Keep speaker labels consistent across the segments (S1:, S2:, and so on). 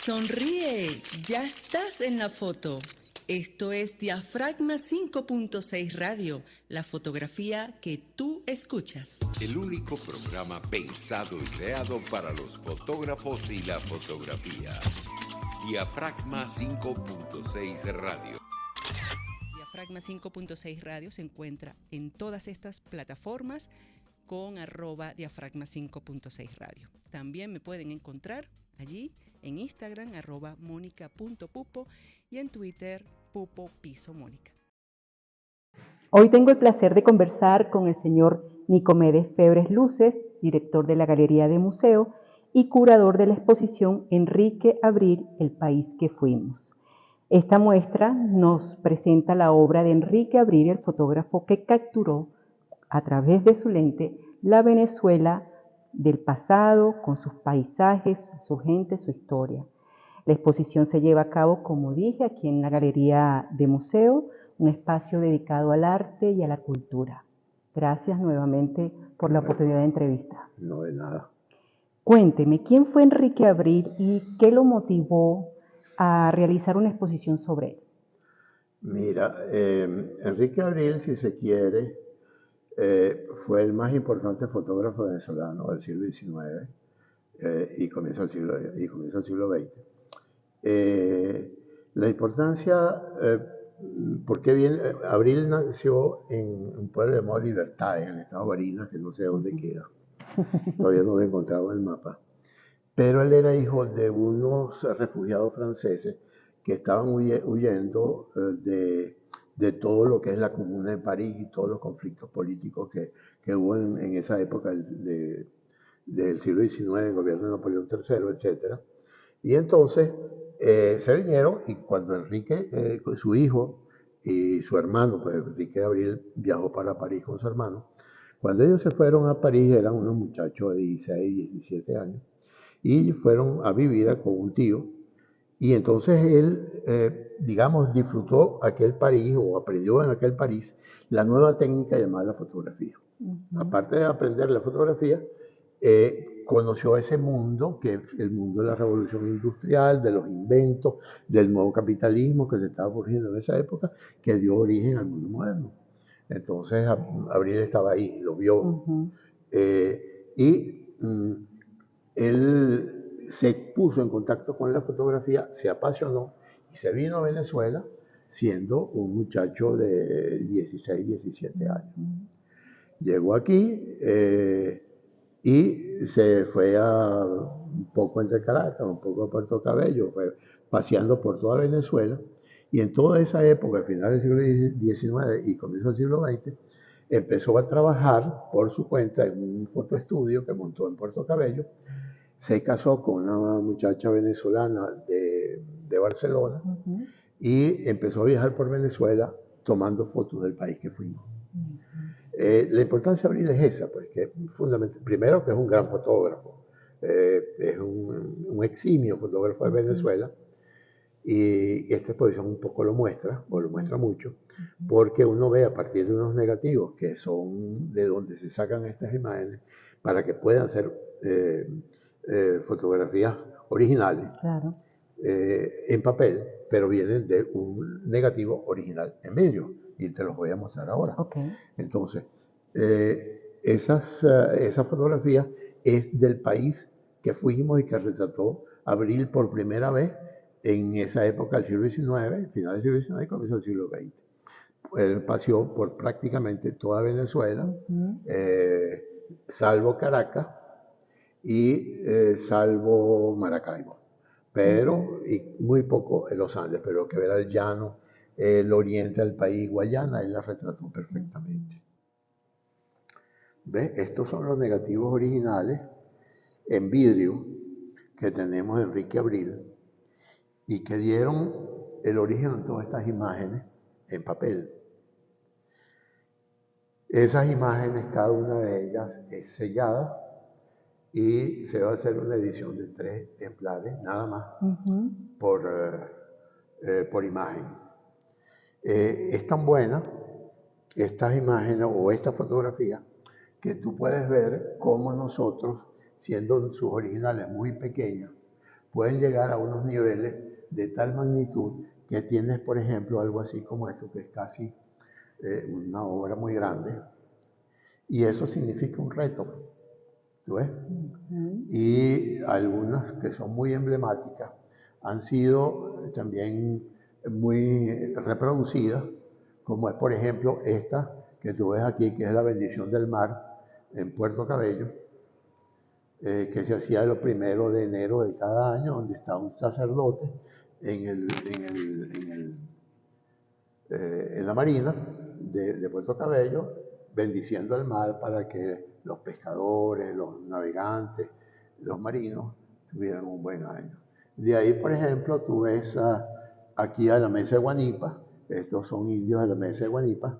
S1: Sonríe, ya estás en la foto. Esto es Diafragma 5.6 Radio, la fotografía que tú escuchas.
S2: El único programa pensado y creado para los fotógrafos y la fotografía. Diafragma 5.6 Radio.
S1: Diafragma 5.6 Radio se encuentra en todas estas plataformas con @diafragma 5.6 Radio. También me pueden encontrar allí en Instagram @monica.pupo y en Twitter pupo_mónica.
S3: Hoy tengo el placer de conversar con el señor Nicomedes Febres Luces, director de la Galería de Museo y curador de la exposición Enrique Abril, El País que Fuimos. Esta muestra nos presenta la obra de Enrique Abril, el fotógrafo que capturó a través de su lente la Venezuela del pasado, con sus paisajes, su gente, su historia. La exposición se lleva a cabo, como dije, aquí en la Galería de Museo, un espacio dedicado al arte y a la cultura. Gracias nuevamente por la oportunidad de entrevista.
S4: No, de nada.
S3: Cuénteme, ¿quién fue Enrique Abril y qué lo motivó a realizar una exposición sobre él?
S4: Mira, Enrique Abril, si se quiere, fue el más importante fotógrafo venezolano del siglo XIX y comienzo del siglo XX. La importancia, ¿por qué viene? Abril nació en un pueblo llamado Libertad, en el estado de Barinas, que no sé dónde queda. Todavía no lo he encontrado en el mapa. Pero él era hijo de unos refugiados franceses que estaban huyendo de todo lo que es la Comuna de París y todos los conflictos políticos que hubo en esa época del siglo XIX, el gobierno de Napoleón III, etc. Y entonces se vinieron, y cuando Enrique, su hijo y su hermano, pues Enrique Abril viajó para París con su hermano, cuando ellos se fueron a París eran unos muchachos de 16, 17 años, y fueron a vivir con un tío. Y entonces él, digamos, disfrutó aquel París o aprendió en aquel París la nueva técnica llamada la fotografía. Aparte de aprender la fotografía, conoció ese mundo, que es el mundo de la revolución industrial, de los inventos, del nuevo capitalismo que se estaba surgiendo en esa época, que dio origen al mundo moderno. Entonces Abril estaba ahí, lo vio. Él se puso en contacto con la fotografía, se apasionó y se vino a Venezuela siendo un muchacho de 16, 17 años. Llegó aquí y se fue un poco entre Caracas, un poco a Puerto Cabello, fue paseando por toda Venezuela. Y en toda esa época, al final del siglo XIX y comienzo del siglo XX, empezó a trabajar por su cuenta en un fotoestudio que montó en Puerto Cabello. Se casó con una muchacha venezolana de Barcelona y empezó a viajar por Venezuela tomando fotos del país que fuimos. La importancia de Abril es esa, pues, que primero que es un gran fotógrafo, es un eximio fotógrafo de Venezuela, y esta exposición un poco lo muestra, o lo muestra mucho, porque uno ve a partir de unos negativos, que son de donde se sacan estas imágenes, para que puedan ser fotografías originales,
S3: Claro.
S4: En papel, pero vienen de un negativo original en vidrio, y te los voy a mostrar ahora.
S3: Okay.
S4: Entonces, esa fotografía es del país que fuimos y que retrató Abril por primera vez en esa época del siglo XIX, final del siglo XIX y comienzo del siglo XX. Él paseó por prácticamente toda Venezuela, salvo Caracas y salvo Maracaibo, pero y muy poco en los Andes, pero lo que era el llano, el oriente del país, Guayana, él la retrató perfectamente. ¿Ves? Estos son los negativos originales en vidrio que tenemos de Enrique Abril y que dieron el origen a todas estas imágenes en papel. Esas imágenes, cada una de ellas es sellada y se va a hacer una edición de 3 ejemplares, nada más, por imagen. Es tan buena estas imágenes o esta fotografía que tú puedes ver cómo nosotros, siendo sus originales muy pequeños, pueden llegar a unos niveles de tal magnitud que tienes, por ejemplo, algo así como esto, que es casi una obra muy grande, y eso significa un reto, ¿tú ves? Y algunas que son muy emblemáticas han sido también muy reproducidas, como es, por ejemplo, esta que tú ves aquí, que es la bendición del mar en Puerto Cabello, que se hacía el 1 de enero de cada año, donde está un sacerdote en la marina de Puerto Cabello, bendiciendo el mar para que los pescadores, los navegantes, los marinos tuvieran un buen año. De ahí, por ejemplo, tú ves aquí a la mesa de Guanipa, estos son indios de la mesa de Guanipa,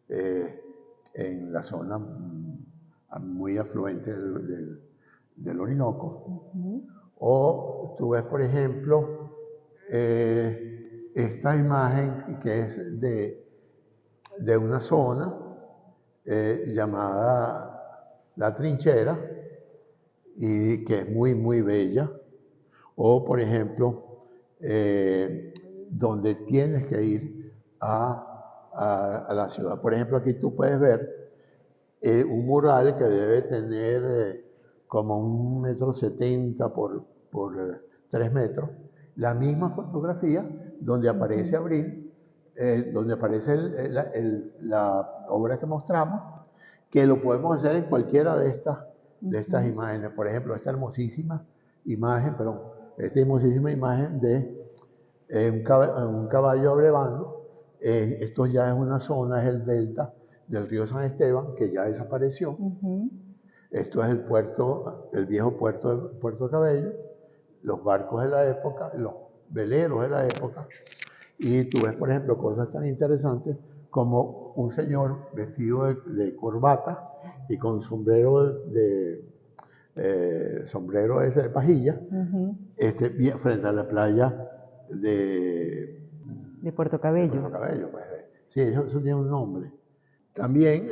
S4: en la zona muy afluente del Orinoco. O tú ves, por ejemplo, esta imagen que es de una zona llamada La Trinchera, y que es muy, muy bella. O, por ejemplo, donde tienes que ir a la ciudad. Por ejemplo, aquí tú puedes ver un mural que debe tener como 1,70 m por 3 metros. La misma fotografía donde aparece Abril, donde aparece la obra que mostramos, que lo podemos hacer en cualquiera de estas imágenes. Por ejemplo, esta hermosísima imagen de un caballo abrevando. Esto ya es una zona, es el delta del río San Esteban, que ya desapareció. Esto es el puerto, el viejo puerto de Puerto Cabello, los barcos de la época, los veleros de la época. Y tú ves, por ejemplo, cosas tan interesantes como un señor vestido de corbata y con sombrero sombrero ese de pajilla, frente a la playa de
S3: Puerto Cabello.
S4: Puerto Cabello, pues. Sí, eso tiene un nombre. También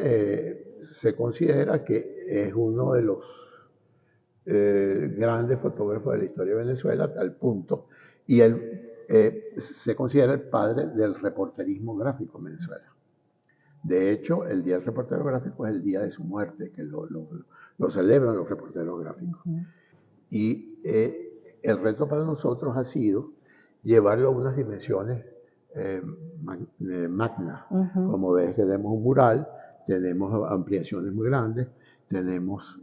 S4: se considera que es uno de los grandes fotógrafos de la historia de Venezuela, a tal punto, y él se considera el padre del reporterismo gráfico en Venezuela. De hecho, el Día del Reportero Gráfico es el día de su muerte, que lo celebran los reporteros gráficos. Y el reto para nosotros ha sido llevarlo a unas dimensiones magnas. Como ves, que tenemos un mural, tenemos ampliaciones muy grandes, tenemos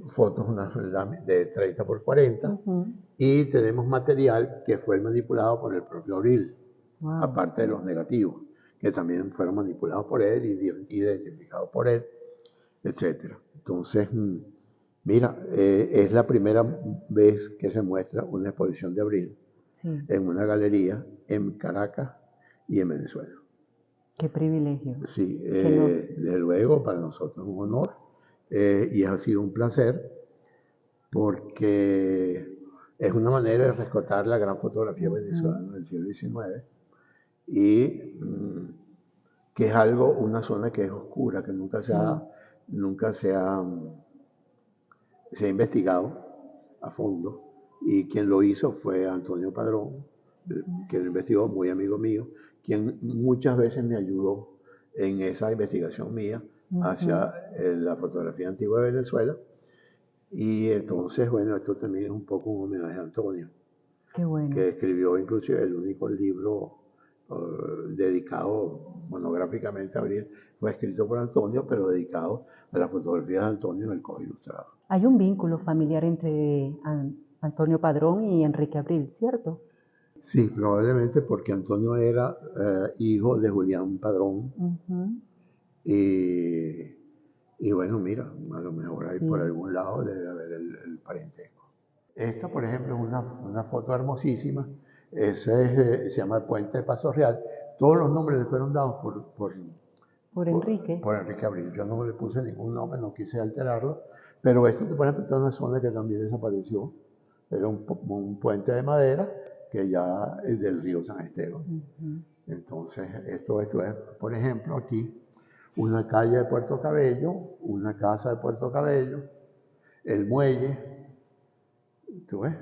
S4: fotos de 30 por 40 y tenemos material que fue manipulado por el propio Abril, aparte de los negativos, que también fueron manipulados por él y identificados por él, etc. Entonces, mira, es la primera vez que se muestra una exposición de Abril en una galería en Caracas y en Venezuela.
S3: Qué privilegio.
S4: Sí, desde luego para nosotros es un honor y ha sido un placer porque es una manera de rescatar la gran fotografía venezolana del siglo XIX y que es una zona que es oscura, que nunca se ha investigado a fondo, y quien lo hizo fue Antonio Padrón, que lo investigó, muy amigo mío, quien muchas veces me ayudó en esa investigación mía hacia la fotografía antigua de Venezuela. Y entonces, bueno, esto también es un poco un homenaje a Antonio, que escribió inclusive el único libro dedicado monográficamente a Abril, fue escrito por Antonio, pero dedicado a las fotografías de Antonio en el Cojo Ilustrado.
S3: Hay un vínculo familiar entre Antonio Padrón y Enrique Abril, ¿cierto?
S4: Sí, probablemente porque Antonio era hijo de Julián Padrón. Y bueno, mira, a lo mejor ahí por algún lado debe haber el parentesco. Esta, por ejemplo, es una foto hermosísima. Se llama el Puente de Paso Real. Todos los nombres le fueron dados
S3: por Enrique.
S4: Por Enrique Abril. Yo no le puse ningún nombre, no quise alterarlo. Pero esto, por ejemplo, está en una zona que también desapareció. Era un puente de madera que ya es del río San Esteban. Entonces, esto es, por ejemplo, aquí, una calle de Puerto Cabello, una casa de Puerto Cabello, el muelle, ¿Tú ves?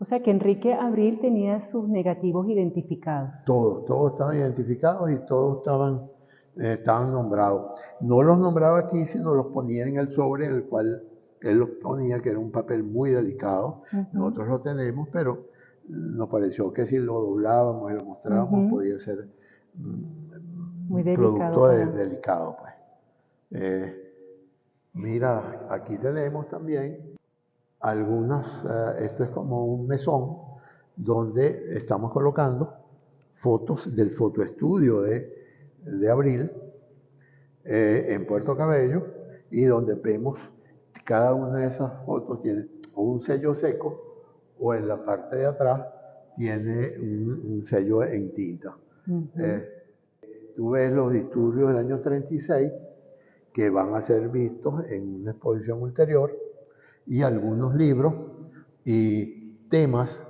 S3: O sea que Enrique Abril tenía sus negativos identificados.
S4: Todos estaban identificados y todos estaban nombrados. No los nombraba aquí, sino los ponía en el sobre en el cual él los ponía, que era un papel muy delicado. Nosotros lo tenemos, pero nos pareció que si lo doblábamos y lo mostrábamos podía ser
S3: muy
S4: un
S3: delicado
S4: producto
S3: para...
S4: delicado, pues. Mira, aquí tenemos también esto es como un mesón donde estamos colocando fotos del fotoestudio de Abril en Puerto Cabello, y donde vemos cada una de esas fotos tiene o un sello seco o en la parte de atrás tiene un sello en tinta. Tú ves los disturbios del año 36 que van a ser vistos en una exposición ulterior, y algunos libros y temas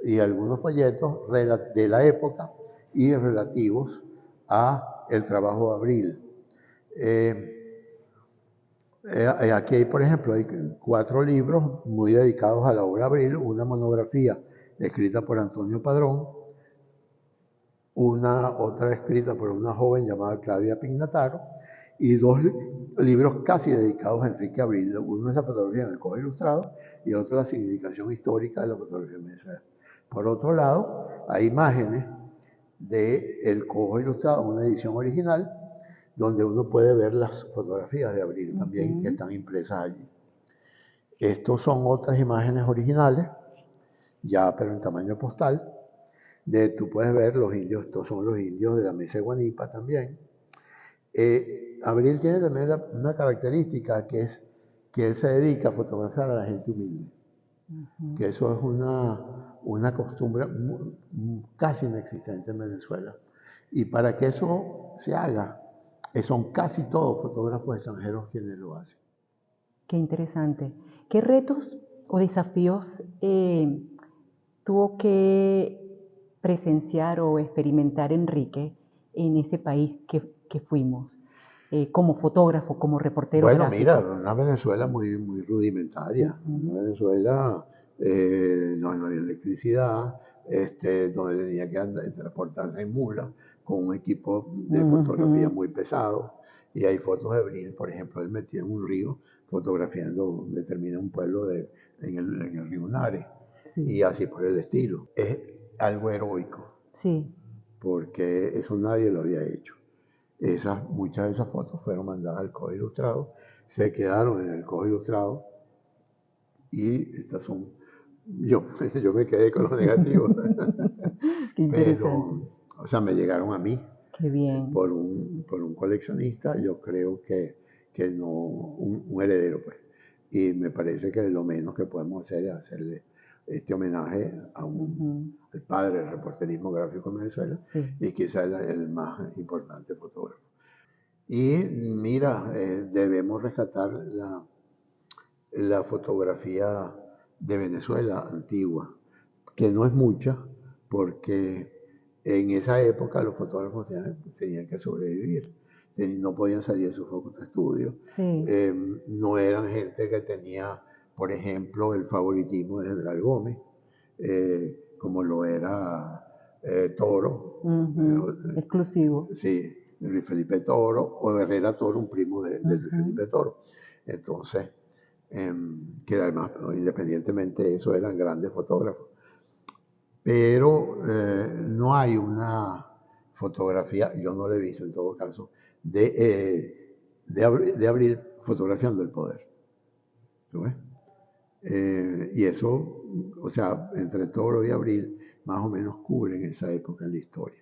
S4: y algunos folletos de la época y relativos a el trabajo de Abril. Aquí hay, por ejemplo, hay 4 libros muy dedicados a la obra Abril, una monografía escrita por Antonio Padrón, otra escrita por una joven llamada Claudia Pignataro, y 2 libros casi dedicados a Enrique Abril. Uno es la fotografía en el cojo ilustrado y el otro la significación histórica de la fotografía en Venezuela. Por otro lado, hay imágenes del cojo ilustrado, una edición original, donde uno puede ver las fotografías de Abril también, que están impresas allí. Estos son otras imágenes originales, ya pero en tamaño postal. Tú puedes ver los indios, estos son los indios de la mesa de Guanipa también. Abril tiene también una característica, que es que él se dedica a fotografiar a la gente humilde. Que eso es una costumbre casi inexistente en Venezuela. Y para que eso se haga, son casi todos fotógrafos extranjeros quienes lo hacen.
S3: Qué interesante. ¿Qué retos o desafíos tuvo que presenciar o experimentar Enrique en ese país que fuimos? Como fotógrafo, como reportero gráfico.
S4: Mira, una Venezuela muy, muy rudimentaria. Una Venezuela no había electricidad, donde tenía que transportarse en mula con un equipo de fotografía muy pesado. Y hay fotos de Abril, por ejemplo, él metido en un río fotografiando donde termina un pueblo en el río Nares. Y así por el estilo. Es algo heroico.
S3: Sí.
S4: Porque eso nadie lo había hecho. Muchas de esas fotos fueron mandadas al Cojo Ilustrado, se quedaron en el Cojo Ilustrado, y estas son, yo me quedé con los negativos.
S3: Qué interesante.
S4: Pero, o sea, me llegaron a mí.
S3: Qué bien.
S4: Por un coleccionista, yo creo que no, un heredero, pues. Y me parece que lo menos que podemos hacer es hacerle este homenaje al padre del reporterismo gráfico en Venezuela, y quizá el más importante fotógrafo. Y mira, debemos rescatar la fotografía de Venezuela antigua, que no es mucha, porque en esa época los fotógrafos tenían que sobrevivir, no podían salir de su fotoestudio. No eran gente que tenía, por ejemplo, el favoritismo de General Gómez, como lo era Toro.
S3: Exclusivo.
S4: Sí, Luis Felipe Toro, o Herrera Toro, un primo de Luis Felipe Toro. Entonces, que además, independientemente de eso, eran grandes fotógrafos. Pero no hay una fotografía, yo no la he visto en todo caso, de Abril fotografiando el poder. ¿Tú ves? Y eso, o sea, entre Toro y Abril, más o menos cubren esa época en la historia.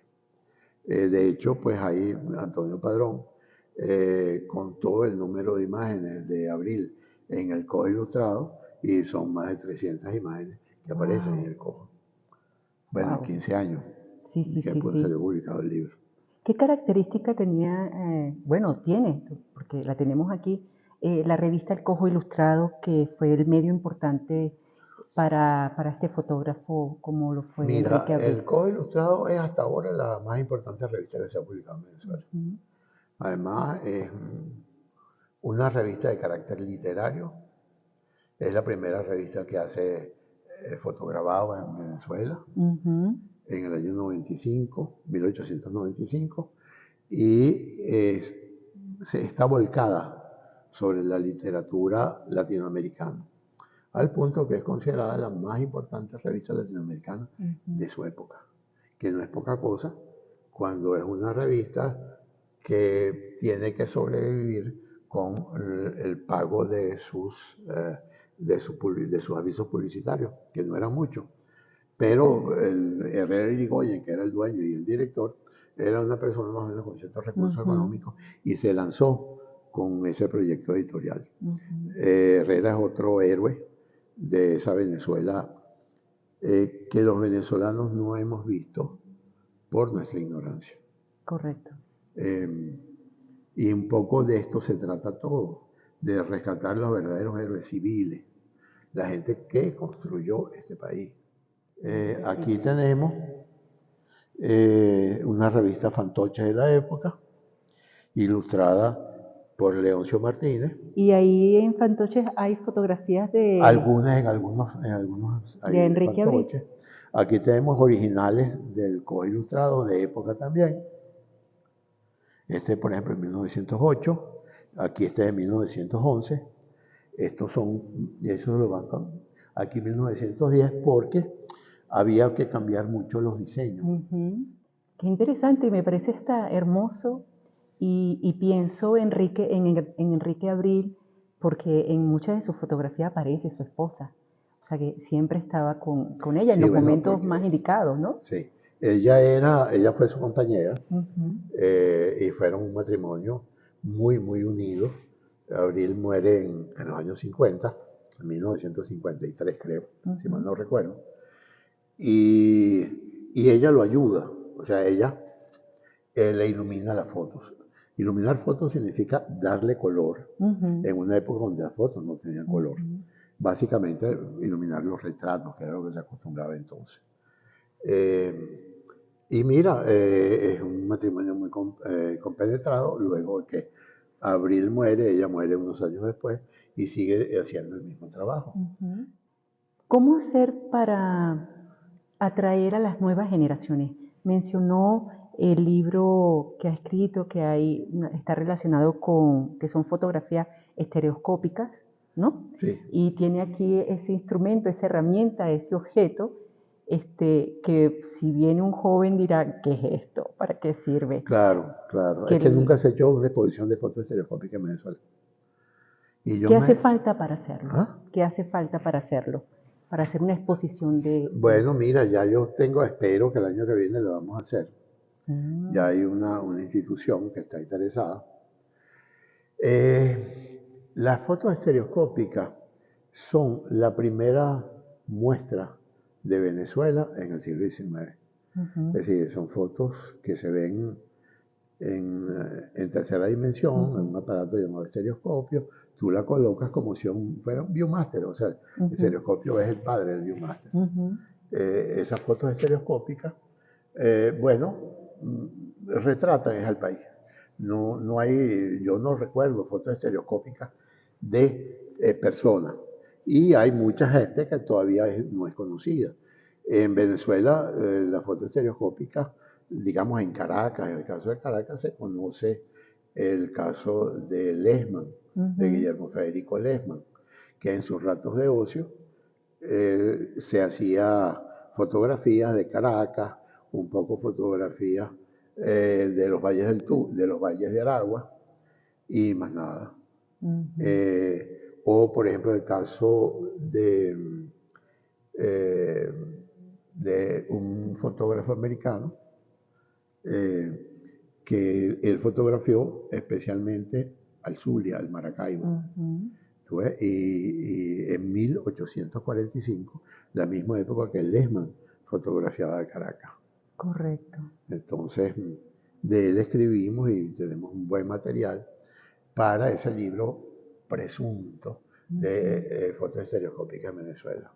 S4: De hecho, pues ahí Antonio Padrón contó el número de imágenes de Abril en el Cojo Ilustrado, y son más de 300 imágenes que aparecen en el Cojo. Bueno, en 15 años que salió publicado el libro.
S3: ¿Qué característica tenía, tiene, porque la tenemos aquí, la revista El Cojo Ilustrado, que fue el medio importante para este fotógrafo como lo fue Enrique Abril?
S4: El Cojo Ilustrado es hasta ahora la más importante revista que se ha publicado en Venezuela. Además, es una revista de carácter literario. Es la primera revista que hace fotograbado en Venezuela en el año 1895, y se está volcada sobre la literatura latinoamericana, al punto que es considerada la más importante revista latinoamericana de su época, que no es poca cosa cuando es una revista que tiene que sobrevivir con el pago de sus avisos publicitarios, que no eran muchos. Pero el Herrera Irigoyen, que era el dueño y el director, era una persona más o menos con ciertos recursos económicos, y se lanzó con ese proyecto editorial. Herrera es otro héroe de esa Venezuela que los venezolanos no hemos visto por nuestra ignorancia.
S3: Correcto.
S4: Y un poco de esto se trata todo, de rescatar los verdaderos héroes civiles, la gente que construyó este país. Aquí tenemos una revista fantoche de la época, ilustrada por Leoncio Martínez.
S3: Y ahí en Fantoches hay fotografías de...
S4: Algunos hay
S3: de Enrique Abril.
S4: Aquí tenemos originales del coilustrado de época también. Este, por ejemplo, en 1908. Aquí este de 1911. Estos lo van aquí 1910 porque había que cambiar mucho los diseños.
S3: Qué interesante, y me parece hasta hermoso. Y pienso en Enrique Abril, porque en muchas de sus fotografías aparece su esposa. O sea que siempre estaba con ella en los momentos más indicados, ¿no?
S4: Sí. Ella fue su compañera, y fueron un matrimonio muy, muy unido. Abril muere en los años 50, en 1953 creo, si mal no recuerdo. Y ella lo ayuda, o sea, ella le ilumina las fotos. Iluminar fotos significa darle color en una época donde las fotos no tenían color. Básicamente iluminar los retratos, que era lo que se acostumbraba entonces. Y mira, es un matrimonio muy compenetrado. Luego que Abril muere, ella muere unos años después y sigue haciendo el mismo trabajo.
S3: ¿Cómo hacer para atraer a las nuevas generaciones? Mencionó el libro que ha escrito, está relacionado con, que son fotografías estereoscópicas, ¿no?
S4: Sí.
S3: Y tiene aquí ese instrumento, esa herramienta, ese objeto, que si viene un joven dirá, ¿qué es esto? ¿Para qué sirve?
S4: Claro. Es que nunca se ha hecho una exposición de fotos estereoscópicas en Venezuela.
S3: ¿Qué hace falta para hacerlo?
S4: ¿Ah?
S3: ¿Qué hace falta para hacerlo? Para hacer una exposición de...
S4: Bueno, mira, ya espero que el año que viene lo vamos a hacer. Ya hay una institución que está interesada. Las fotos estereoscópicas son la primera muestra de Venezuela en el siglo XIX. Es decir, son fotos que se ven en tercera dimensión, en un aparato llamado estereoscopio. Tú la colocas como si fuera un Viewmaster, o sea, el estereoscopio es el padre del Viewmaster. Esas fotos estereoscópicas, retratan al país. Yo no recuerdo fotos estereoscópicas de personas. Y hay mucha gente que todavía no es conocida. En Venezuela, la foto estereoscópica, digamos en Caracas, en el caso de Caracas se conoce el caso de Lehmann, de Guillermo Federico Lehmann, que en sus ratos de ocio se hacía fotografías de Caracas, un poco fotografías de los valles de los valles de Aragua y más nada. O por ejemplo el caso de un fotógrafo americano que él fotografió especialmente al Zulia, al Maracaibo. Y en 1845, la misma época que Lehmann fotografiaba de Caracas.
S3: Correcto.
S4: Entonces, de él escribimos y tenemos un buen material para ese libro presunto de fotos estereoscópicas en Venezuela.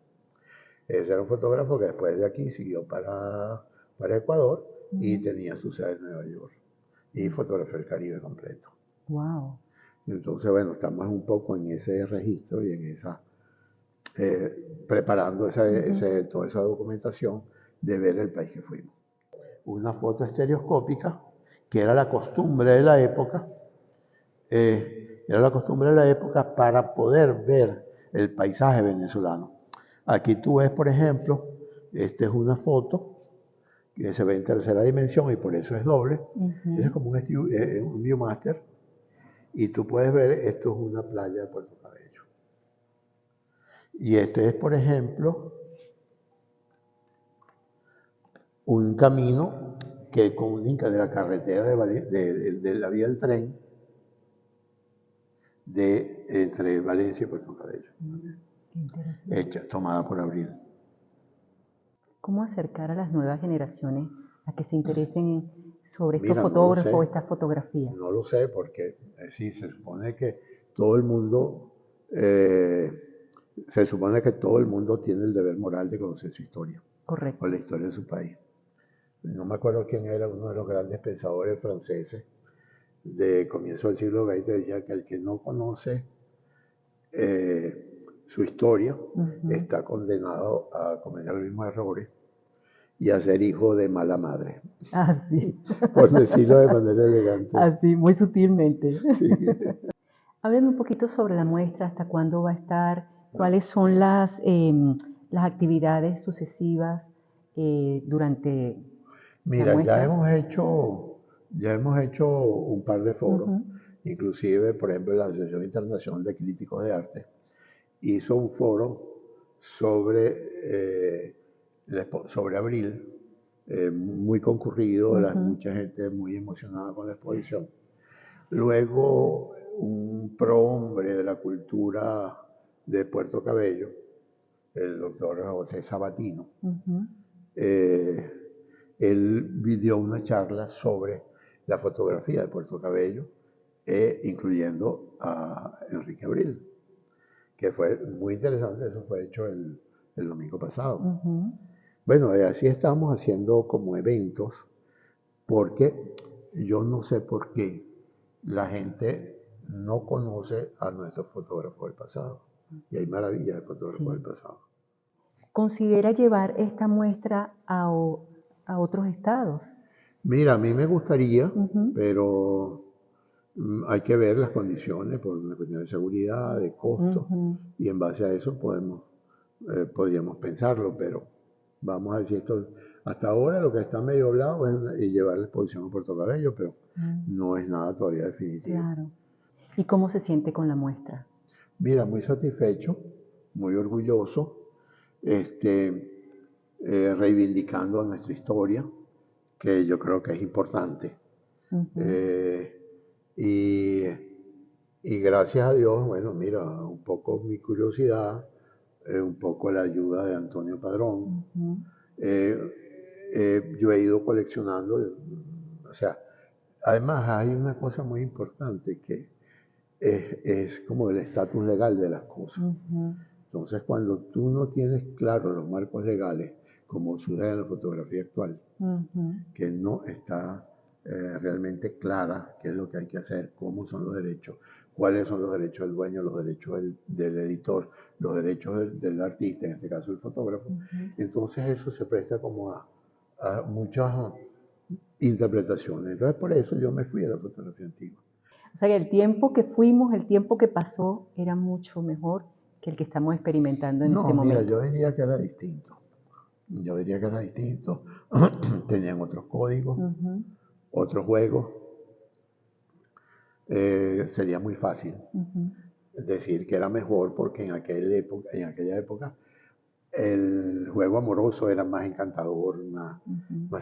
S4: Ese era un fotógrafo que después de aquí siguió para Ecuador y tenía su sede en Nueva York y fotografió el Caribe completo.
S3: Wow.
S4: Entonces, bueno, estamos un poco en ese registro y en esa preparando toda esa documentación de ver el país que fuimos. Una foto estereoscópica, que era la costumbre de la época, para poder ver el paisaje venezolano. Aquí tú ves, por ejemplo, esta es una foto que se ve en tercera dimensión y por eso es doble. Ese es como un Viewmaster. Y tú puedes ver, esto es una playa de Puerto Cabello. Y este es, por ejemplo, un camino que comunica de la carretera de la vía del tren entre Valencia y Puerto Cabello. Hecha, tomada por Abril.
S3: ¿Cómo acercar a las nuevas generaciones a que se interesen sobre estos
S4: Mira,
S3: fotógrafos
S4: no
S3: o
S4: lo sé.
S3: estas fotografías?
S4: No lo sé, porque sí, se supone que todo el mundo tiene el deber moral de conocer su historia.
S3: Correcto.
S4: O la historia de su país. No me acuerdo quién era uno de los grandes pensadores franceses de comienzo del siglo XX, decía que el que no conoce su historia está condenado a cometer los mismos errores y a ser hijo de mala madre.
S3: Así.
S4: Por decirlo de manera elegante.
S3: Así, muy sutilmente.
S4: Sí.
S3: Háblame un poquito sobre la muestra, hasta cuándo va a estar, cuáles son las actividades sucesivas durante la
S4: Mira,
S3: muestra.
S4: ya hemos hecho un par de foros, inclusive, por ejemplo, la Asociación Internacional de Críticos de Arte hizo un foro sobre Abril, muy concurrido, mucha gente muy emocionada con la exposición. Luego, un prohombre de la cultura de Puerto Cabello, el doctor José Sabatino, él dio una charla sobre la fotografía de Puerto Cabello, incluyendo a Enrique Abril, que fue muy interesante. Eso fue hecho el domingo pasado. Bueno, así estamos haciendo como eventos, porque yo no sé por qué la gente no conoce a nuestros fotógrafos del pasado. Y hay maravillas de fotógrafos del pasado.
S3: ¿Considera llevar esta muestra a otros estados?
S4: Mira, a mí me gustaría, pero hay que ver las condiciones por una cuestión de seguridad, de costo, y en base a eso podríamos pensarlo, pero vamos a decir esto. Hasta ahora lo que está medio hablado es llevar la exposición a Puerto Cabello, pero no es nada todavía definitivo.
S3: Claro. ¿Y cómo se siente con la muestra?
S4: Mira, muy satisfecho, muy orgulloso, reivindicando a nuestra historia, que yo creo que es importante. Y gracias a Dios, bueno, mira, un poco mi curiosidad, un poco la ayuda de Antonio Padrón. Yo he ido coleccionando, o sea, además hay una cosa muy importante que es como el estatus legal de las cosas. Entonces, cuando tú no tienes claro los marcos legales, como sucede en la fotografía actual, que no está realmente clara qué es lo que hay que hacer, cómo son los derechos, cuáles son los derechos del dueño, los derechos del editor, los derechos del artista, en este caso el fotógrafo. Entonces eso se presta como a muchas interpretaciones. Entonces por eso yo me fui a la fotografía antigua.
S3: O sea que el tiempo que fuimos, el tiempo que pasó, era mucho mejor que el que estamos experimentando en este momento.
S4: Mira, yo diría que era distinto. Tenían otros códigos, otros juegos. Sería muy fácil decir que era mejor, porque en aquella época el juego amoroso era más encantador, más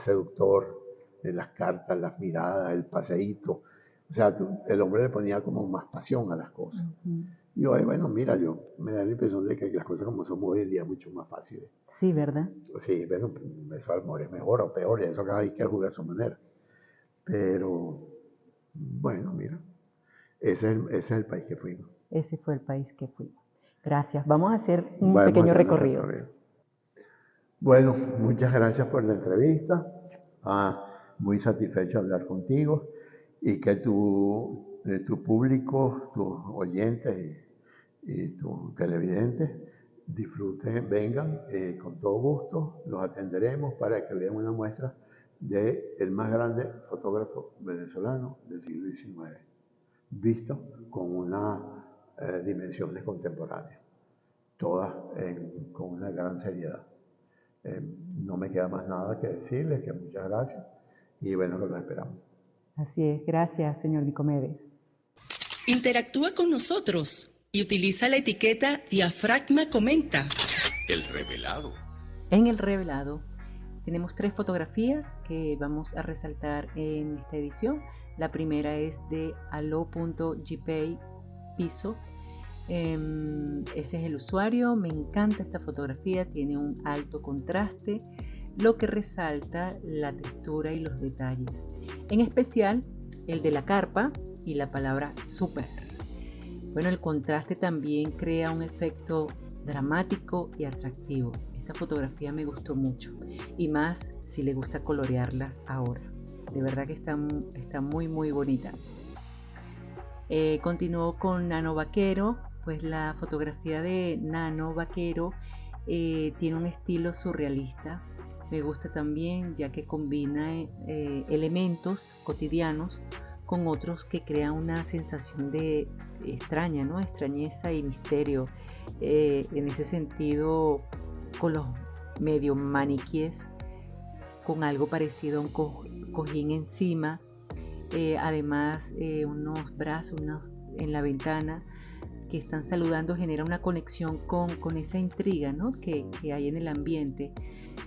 S4: seductor, las cartas, las miradas, el paseíto. O sea, el hombre le ponía como más pasión a las cosas. Y hoy, bueno, mira, me da la impresión de que las cosas como son hoy en día mucho más fáciles.
S3: Sí, ¿verdad?
S4: Sí, bueno, eso amor es mejor o peor, y eso cada vez que jugar a su manera. Pero, bueno, mira, ese es el país que fuimos.
S3: Ese fue el país que fuimos. Gracias. Vamos a hacer un pequeño recorrido.
S4: Bueno, muchas gracias por la entrevista. Muy satisfecho de hablar contigo y que tu público, tus oyentes y tus televidentes disfruten, vengan con todo gusto, los atenderemos para que vean una muestra del más grande fotógrafo venezolano del siglo XIX, visto con unas dimensiones contemporáneas, todas con una gran seriedad. No me queda más nada que decirles que muchas gracias y bueno, que los esperamos.
S3: Así es, gracias, señor Nicomedes.
S1: Interactúa con nosotros y utiliza la etiqueta Diafragma Comenta.
S2: El revelado.
S3: En el revelado tenemos 3 fotografías que vamos a resaltar en esta edición. La primera es de alo.gpay piso. Ese es el usuario. Me encanta esta fotografía, tiene un alto contraste, lo que resalta la textura y los detalles. En especial el de la carpa y la palabra super. Bueno, el contraste también crea un efecto dramático y atractivo. Esta fotografía me gustó mucho y más si le gusta colorearlas ahora. De verdad que está muy muy bonita. Continúo con Nano Vaquero. Pues la fotografía de Nano Vaquero tiene un estilo surrealista. Me gusta también ya que combina elementos cotidianos con otros que crean una sensación de extraña, ¿no? Extrañeza y misterio. En ese sentido, con los medio maniquíes, con algo parecido a un cojín encima. Además, unos brazos en la ventana que están saludando genera una conexión con esa intriga, ¿no? que hay en el ambiente.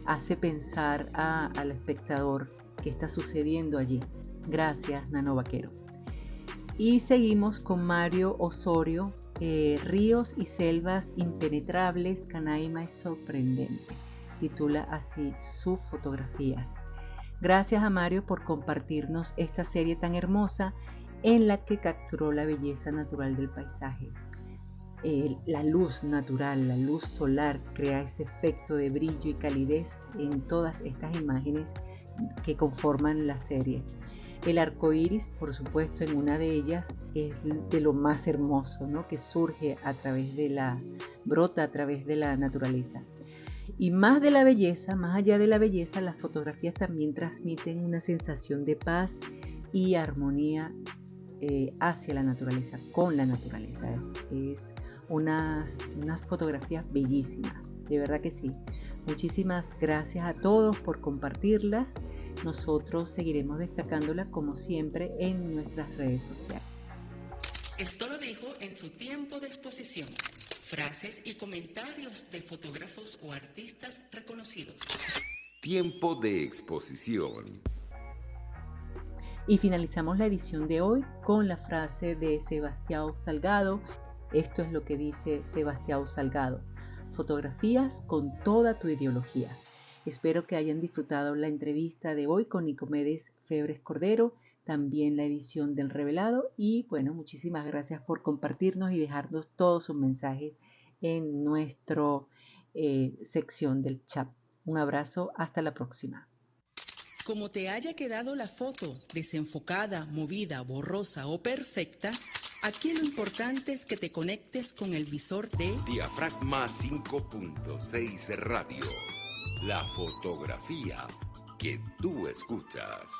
S3: Hace pensar al espectador qué está sucediendo allí. Gracias, Nano Vaquero. Y seguimos con Mario Osorio, Ríos y selvas impenetrables, Canaima es sorprendente. Titula así sus fotografías. Gracias a Mario por compartirnos esta serie tan hermosa en la que capturó la belleza natural del paisaje. La luz natural, la luz solar crea ese efecto de brillo y calidez en todas estas imágenes que conforman la serie. El arco iris, por supuesto, en una de ellas es de lo más hermoso, ¿no? Que surge brota a través de la naturaleza. Y más de la belleza, más allá de la belleza, las fotografías también transmiten una sensación de paz y armonía hacia la naturaleza, con la naturaleza. Es unas fotografías bellísimas, de verdad que sí. Muchísimas gracias a todos por compartirlas. Nosotros seguiremos destacándolas como siempre en nuestras redes sociales.
S1: Esto lo dijo en su tiempo de exposición. Frases y comentarios de fotógrafos o artistas reconocidos.
S2: Tiempo de exposición.
S3: Y finalizamos la edición de hoy con la frase de Sebastião Salgado. Esto es lo que dice Sebastião Salgado: fotografías con toda tu ideología. Espero que hayan disfrutado la entrevista de hoy con Nicomedes Febres Cordero, también la edición del revelado, y bueno, muchísimas gracias por compartirnos y dejarnos todos sus mensajes en nuestra sección del chat. Un abrazo, hasta la próxima.
S1: Como te haya quedado la foto, desenfocada, movida, borrosa o perfecta, aquí lo importante es que te conectes con el visor de
S2: Diafragma 5.6 Radio. La fotografía que tú escuchas.